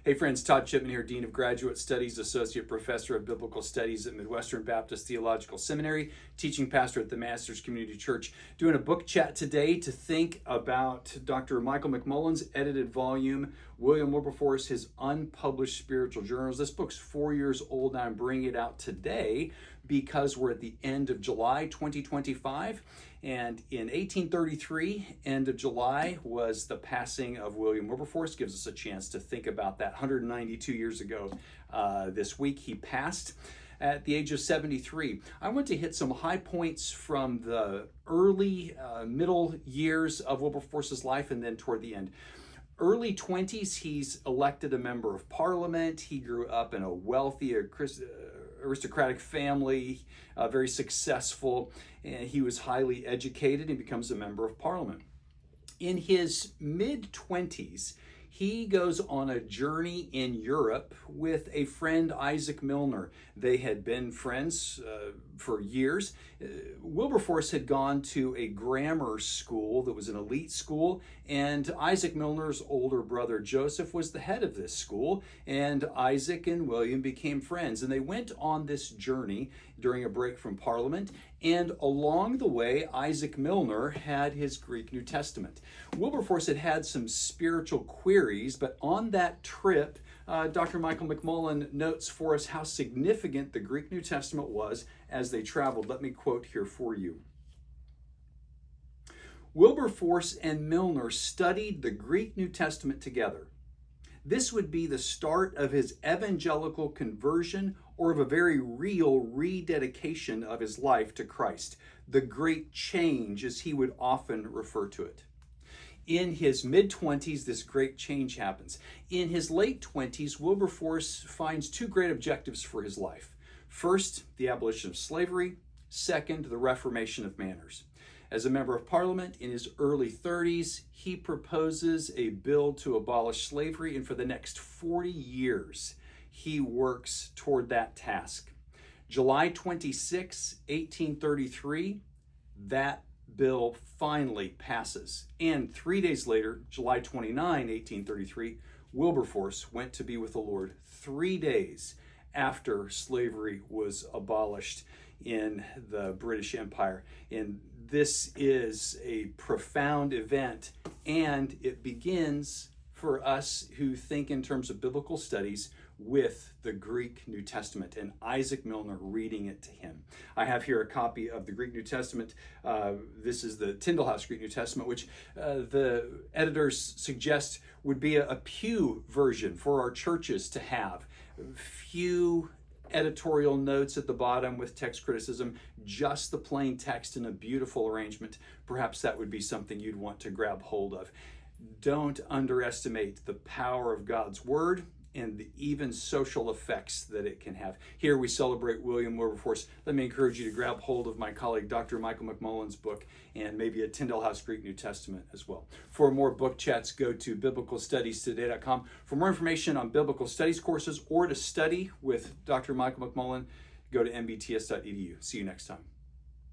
Hey friends, Todd Chipman here, Dean of Graduate Studies, Associate Professor of Biblical Studies at Midwestern Baptist Theological Seminary, teaching pastor at the Masters Community Church, doing a book chat today to think about Dr. Michael McMullen's edited volume, William Wilberforce, his unpublished spiritual journals. This book's 4 years old, and I'm bringing it out today because we're at the end of July 2025. And in 1833, end of July, was the passing of William Wilberforce. Gives us a chance to think about that. 192 years ago this week, he passed at the age of 73. I want to hit some high points from the early, middle years of Wilberforce's life and then toward the end. Early 20s, he's elected a member of parliament. He grew up in a wealthy, aristocratic family, very successful, and he was highly educated. He becomes a member of parliament. In his mid-20s, he goes on a journey in Europe with a friend, Isaac Milner. They had been friends for years. Wilberforce had gone to a grammar school that was an elite school, and Isaac Milner's older brother Joseph was the head of this school, and Isaac and William became friends, and they went on this journey during a break from Parliament, and along the way, Isaac Milner had his Greek New Testament. Wilberforce had had some spiritual queries, but on that trip, Dr. Michael McMullen notes for us how significant the Greek New Testament was as they traveled. Let me quote here for you. Wilberforce and Milner studied the Greek New Testament together. This would be the start of his evangelical conversion or of a very real rededication of his life to Christ. The great change, as he would often refer to it. In his mid-20s, this great change happens. In his late 20s, Wilberforce finds two great objectives for his life. First, the abolition of slavery. Second, the reformation of manners. As a member of parliament in his early 30s, he proposes a bill to abolish slavery, and for the next 40 years, he works toward that task. July 26, 1833, that bill finally passes. And 3 days later, July 29, 1833, Wilberforce went to be with the Lord 3 days after slavery was abolished in the British Empire. And this is a profound event, and it begins for us who think in terms of biblical studies with the Greek New Testament and Isaac Milner reading it to him. I have here a copy of the Greek New Testament. This is the Tyndale House Greek New Testament, which the editors suggest would be a pew version for our churches to have. Few editorial notes at the bottom with text criticism, just the plain text in a beautiful arrangement. Perhaps that would be something you'd want to grab hold of. Don't underestimate the power of God's Word and the even social effects that it can have. Here we celebrate William Wilberforce. Let me encourage you to grab hold of my colleague Dr. Michael McMullen's book and maybe a Tyndale House Greek New Testament as well. For more book chats, go to biblicalstudiestoday.com. For more information on biblical studies courses or to study with Dr. Michael McMullen, go to mbts.edu. See you next time.